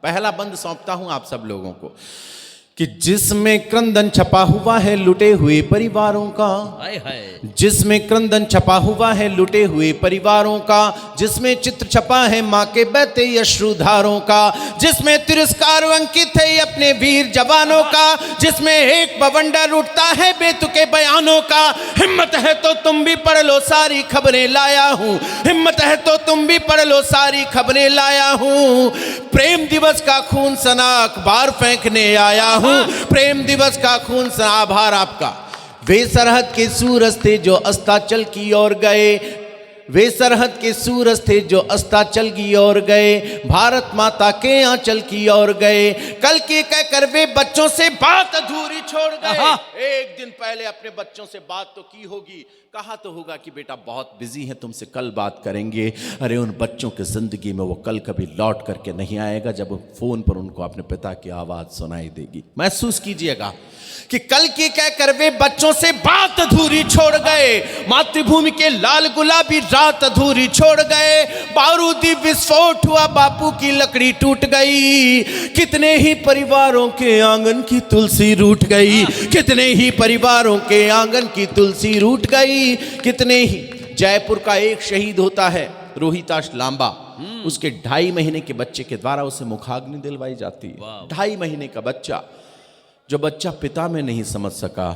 पहला बंद सौंपता हूं आप सब लोगों को कि जिसमें क्रंदन छपा हुआ है लुटे हुए परिवारों का, जिसमें क्रंदन छपा हुआ है लुटे हुए परिवारों का, जिसमें चित्र छपा है माँ के बहते अश्रुधारों का, जिसमें तिरस्कार अंकित है अपने वीर जवानों का, जिसमें एक बवंडर उठता है बेतुके बयानों का। हिम्मत है तो तुम भी पढ़ लो सारी खबरें लाया हूं, हिम्मत है तो तुम भी पढ़ लो सारी खबरें लाया हूं। प्रेम दिवस का खून सना अखबार फेंकने आया हूं, प्रेम दिवस का खून सना। आभार आपका। वे सरहद के सूरज थे जो अस्ताचल की ओर गए, वे सरहद के सूरज थे जो अस्ताचल की ओर गए, भारत माता के आंचल की ओर गए। कल की कहकर वे बच्चों से बात अधूरी छोड़ गए। एक दिन पहले अपने बच्चों से बात तो की होगी, कहा तो होगा कि बेटा बहुत बिजी है, तुमसे कल बात करेंगे। अरे उन बच्चों की जिंदगी में वो कल कभी लौट करके नहीं आएगा जब फोन पर उनको अपने पिता की आवाज सुनाई देगी। महसूस कीजिएगा कि कल की कहकर वे बच्चों से बात अधूरी छोड़ गए, मातृभूमि के लाल गुलाबी रात अधूरी छोड़ गए। बारूदी विस्फोट हुआ, बापू की लकड़ी टूट गई, कितने ही परिवारों के आंगन की तुलसी रूठ गई, कितने ही परिवारों के आंगन की तुलसी रूठ गई। कितने ही जयपुर का एक शहीद होता है रोहिताश लांबा, उसके 2.5 महीने के बच्चे के द्वारा उसे मुखाग्नि दिलवाई जाती है। 2.5 महीने का बच्चा, जो बच्चा पिता में नहीं समझ सका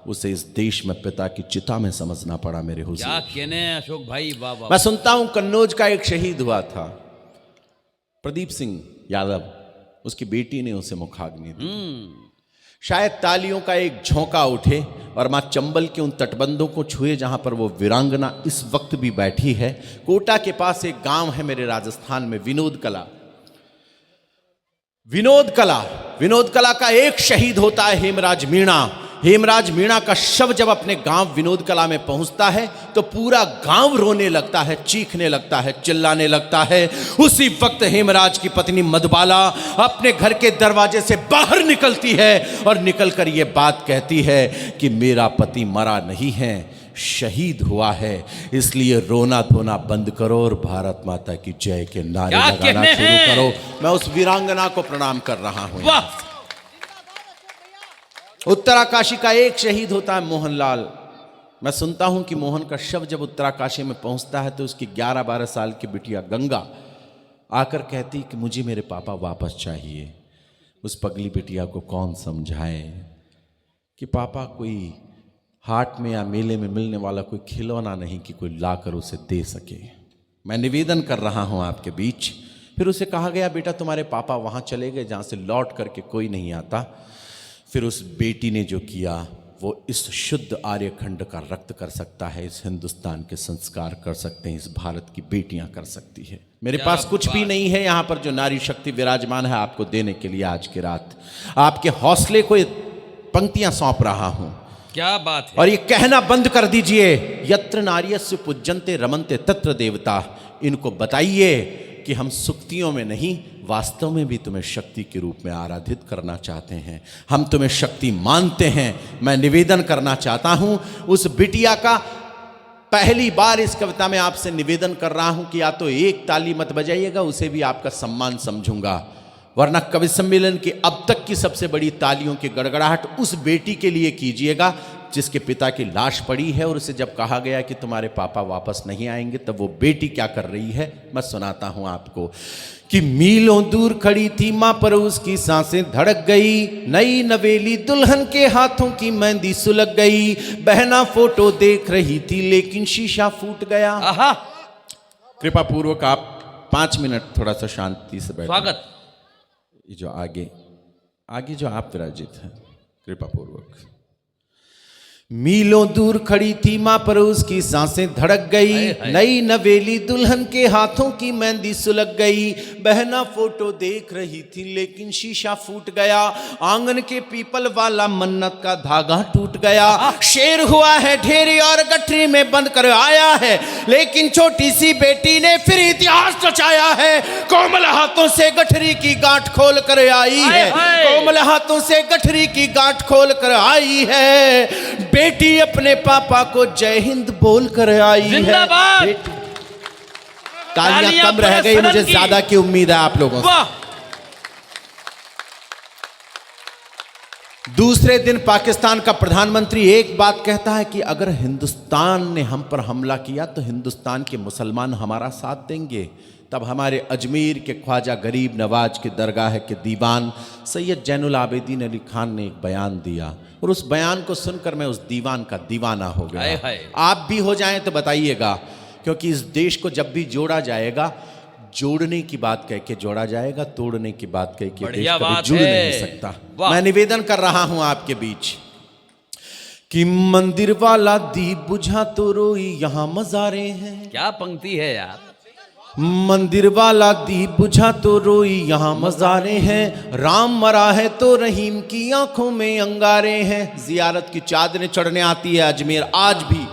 उसे इस देश में पिता की चिता में समझना पड़ा। मेरे हुजूर क्या कहने अशोक भाई, वाह। मैं सुनता हूं कन्नौज का एक शहीद हुआ था, प्रदीप सिंह यादव, उसकी बेटी ने उसे मुखाग्नि दी। शायद तालियों का एक झोंका उठे और मां चंबल के उन तटबंधों को छुए जहां पर वो वीरांगना इस वक्त भी बैठी है। कोटा के पास एक गांव है मेरे राजस्थान में, विनोद कला। विनोद कला का एक शहीद होता है हेमराज मीणा। हेमराज मीणा का शव जब अपने गांव विनोद कला में पहुंचता है तो पूरा गांव रोने लगता है, चीखने लगता है, चिल्लाने लगता है। उसी वक्त हेमराज की पत्नी मधुबाला अपने घर के दरवाजे से बाहर निकलती है और निकलकर यह बात कहती है कि मेरा पति मरा नहीं है, शहीद हुआ है, इसलिए रोना धोना बंद करो और भारत माता की जय के नारे लगाना शुरू करो। मैं उस वीरांगना को प्रणाम कर रहा हूं। उत्तराकाशी का एक शहीद होता है मोहनलाल। मैं सुनता हूं कि मोहन का शव जब उत्तराकाशी में पहुंचता है तो उसकी 11-12 साल की बिटिया गंगा आकर कहती कि मुझे मेरे पापा वापस चाहिए। उस पगली बिटिया को कौन समझाए कि पापा कोई हाट में या मेले में मिलने वाला कोई खिलौना नहीं कि कोई लाकर उसे दे सके। मैं निवेदन कर रहा हूं आपके बीच। फिर उसे कहा गया बेटा तुम्हारे पापा वहां चले गए जहां से लौट करके कोई नहीं आता। फिर उस बेटी ने जो किया वो इस शुद्ध आर्यखंड का रक्त कर सकता है, इस हिंदुस्तान के संस्कार कर सकते हैं, इस भारत की बेटियां कर सकती है। मेरे पास कुछ भी नहीं है यहां पर जो नारी शक्ति विराजमान है आपको देने के लिए। आज की रात आपके हौसले को पंक्तियां सौंप रहा हूं। क्या बात है। और ये कहना बंद कर दीजिए, यत्र नार्यस्य पूज्यन्ते रमन्ते तत्र देवता। इनको बताइए कि हम सुक्तियों में नहीं वास्तव में भी तुम्हें शक्ति के रूप में आराधित करना चाहते हैं, हम तुम्हें शक्ति मानते हैं। मैं निवेदन करना चाहता हूं उस बिटिया का। पहली बार इस कविता में आपसे निवेदन कर रहा हूं कि या तो एक ताली मत बजाइएगा, उसे भी आपका सम्मान समझूंगा, वरना कवि सम्मेलन की अब तक की सबसे बड़ी तालियों की गड़गड़ाहट उस बेटी के लिए कीजिएगा जिसके पिता की लाश पड़ी है। और उसे जब कहा गया कि तुम्हारे पापा वापस नहीं आएंगे तब वो बेटी क्या कर रही है मैं सुनाता हूं आपको कि मीलों दूर खड़ी थी मां पर उसकी सांसें धड़क गई, नई नवेली दुल्हन के हाथों की मेहंदी सुलग गई, बहना फोटो देख रही थी लेकिन शीशा फूट गया। कृपा पूर्वक आप 5 मिनट थोड़ा सा शांति से बैठो। स्वागत। ये जो आगे जो आप विराजित हैं कृपा पूर्वक। मीलों दूर खड़ी थी मां पर उसकी सांसें धड़क गई, नई नवेली दुल्हन के हाथों की मेहंदी सुलग गई, बहना फोटो देख रही थी लेकिन शीशा फूट गया, आंगन के पीपल वाला मन्नत का धागा टूट गया, शेर हुआ है ढेरी और गठरी में बंद कर आया है, लेकिन छोटी सी बेटी ने फिर इतिहास रचाया है। कोमल हाथों से गठरी की गांठ खोल कर आई है, कोमल हाथों से गठरी की गांठ खोल कर आई है, बेटी अपने पापा को जय हिंद बोल कर आई है। तालियां कम रह गई, मुझे ज्यादा की उम्मीद है आप लोगों से। दूसरे दिन पाकिस्तान का प्रधानमंत्री एक बात कहता है कि अगर हिंदुस्तान ने हम पर हमला किया तो हिंदुस्तान के मुसलमान हमारा साथ देंगे। तब हमारे अजमेर के ख्वाजा गरीब नवाज के दरगाह के दीवान सैयद जैनुल आबिदीन अली खान ने एक बयान दिया और उस बयान को सुनकर मैं उस दीवान का दीवाना हो गया। हाय हाय। आप भी हो जाएं तो बताइएगा, क्योंकि इस देश को जब भी जोड़ा जाएगा, जोड़ने की बात कह के जोड़ा जाएगा, तोड़ने की बात कह के देश बढ़िया कभी बात जुड़ है। नहीं सकता। वाह। मैं निवेदन कर रहा हूं आपके बीच कि मंदिर वाला दीप बुझा तो रोई यहाँ मज़ारे हैं। क्या पंक्ति है यार। मंदिर वाला दीप बुझा तो रोई यहाँ मज़ारे हैं, राम मरा है तो रहीम की आंखों में अंगारे हैं। जियारत की चादरें चढ़ने आती है अजमेर आज भी।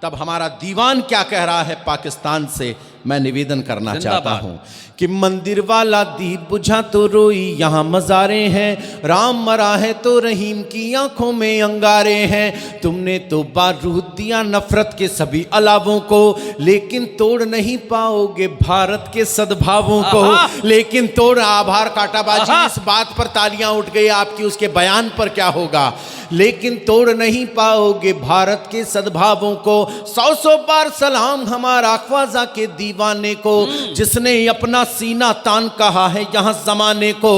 तब हमारा दीवान क्या कह रहा है पाकिस्तान से, मैं निवेदन करना चाहता हूं कि मंदिर वाला दीप बुझा तो रोई यहाँ मज़ारे हैं, राम मरा है तो रहीम की आंखों में अंगारे हैं। तुमने तो बारूद दिया नफरत के सभी अलावों को, लेकिन तोड़ नहीं पाओगे भारत के सद्भावों को। लेकिन तोड़ आभार काटाबाजी, इस बात पर तालियां उठ गई आपकी, उसके बयान पर क्या होगा। लेकिन तोड़ नहीं पाओगे भारत के सद्भावों को। 100 बार सलाम हमारा ख्वाजा के दीवाने को, जिसने अपना सीना तान कहा है यहाँ जमाने को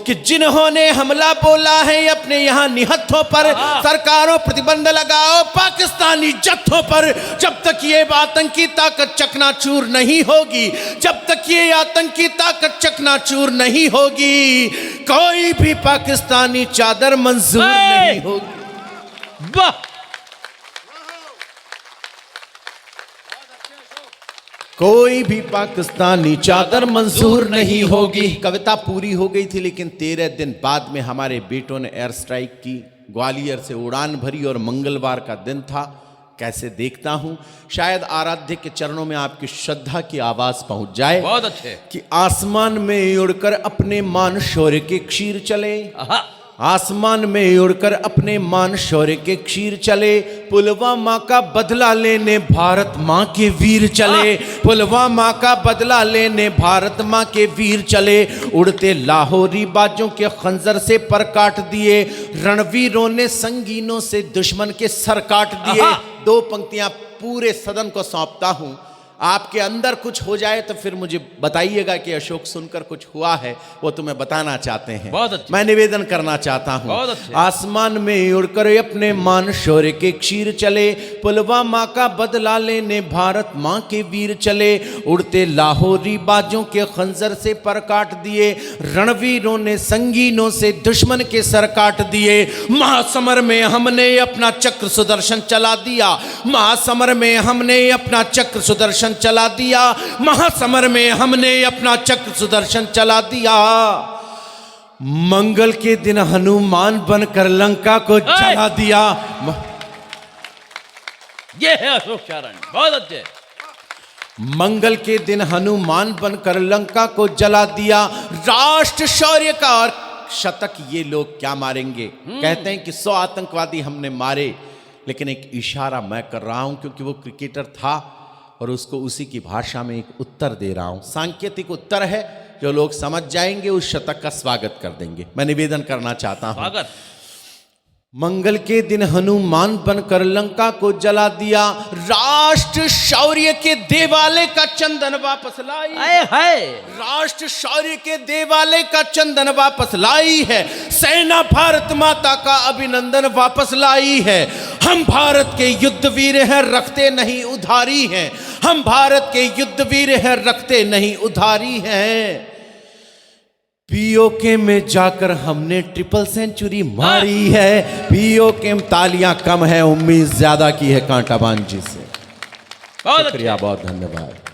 कि जिन्होंने हमला बोला है अपने यहाँ निहत्थों पर, सरकारों प्रतिबंध लगाओ पाकिस्तानी जत्थों पर। जब तक ये आतंकी ताकत चकनाचूर नहीं होगी, जब तक ये आतंकी ताकत चकनाचूर नहीं होगी, कोई भी पाकिस्तानी चादर मंजूर नहीं होगी। वाह। कोई भी पाकिस्तानी चादर मंजूर नहीं होगी। कविता पूरी हो गई थी, लेकिन 13 दिन बाद में हमारे बेटों ने एयर स्ट्राइक की, ग्वालियर से उड़ान भरी और मंगलवार का दिन था। कैसे देखता हूं शायद आराध्य के चरणों में आपकी श्रद्धा की आवाज पहुंच जाए। बहुत अच्छे। कि आसमान में उड़कर अपने मान शौर्य के क्षीर चले, आसमान में उड़कर अपने मान शौर्य के क्षीर चले। पुलवामा का बदला लेने भारत माँ के वीर चले, पुलवामा का बदला लेने भारत माँ के वीर चले। उड़ते लाहौरी बाजों के खंजर से पर काट दिए, रणवीरों ने संगीनों से दुश्मन के सर काट दिए। 2 पंक्तियां पूरे सदन को सौंपता हूं, आपके अंदर कुछ हो जाए तो फिर मुझे बताइएगा कि अशोक सुनकर कुछ हुआ है, वो तुम्हें बताना चाहते हैं। बहुत अच्छे। मैं निवेदन करना चाहता हूं। बहुत अच्छे। आसमान में उड़कर अपने मान शौर्य के क्षीर चले, पुलवामा का बदला लेने भारत माँ के वीर चले। उड़ते लाहौरी बाजों के खंजर से पर काट दिए, रणवीरों ने संगीनों से दुश्मन के सर काट दिए। महासमर में हमने अपना चक्र सुदर्शन चला दिया, महासमर में हमने अपना चक्र सुदर्शन चला दिया, महासमर में हमने अपना चक्र सुदर्शन चला दिया। मंगल के दिन हनुमान बनकर लंका को जला दिया। ये है अशोक चारण, बहुत अच्छे। मंगल के दिन हनुमान बनकर लंका को जला दिया। राष्ट्र शौर्य का और शतक ये लोग क्या मारेंगे। कहते हैं कि 100 आतंकवादी हमने मारे, लेकिन एक इशारा मैं कर रहा हूं क्योंकि वो क्रिकेटर था और उसको उसी की भाषा में एक उत्तर दे रहा हूं। सांकेतिक उत्तर है, जो लोग समझ जाएंगे उस शतक का स्वागत कर देंगे। मैं निवेदन करना चाहता हूं। स्वागत। मंगल के दिन हनुमान बनकर लंका को जला दिया, राष्ट्र शौर्य के देवालय का चंदन वापस लाई है। राष्ट्र शौर्य के देवालय का चंदन वापस लाई है। सेना भारत माता का अभिनंदन वापस लाई है। हम भारत के युद्धवीर हैं, रखते नहीं उधारी हैं। हम भारत के युद्धवीर हैं, रखते नहीं उधारी हैं। पीओके में जाकर हमने ट्रिपल सेंचुरी मारी है। पीओके में तालियां कम है, उम्मीद ज्यादा की है कांटाबान जी से। बहुत शुक्रिया, बहुत धन्यवाद।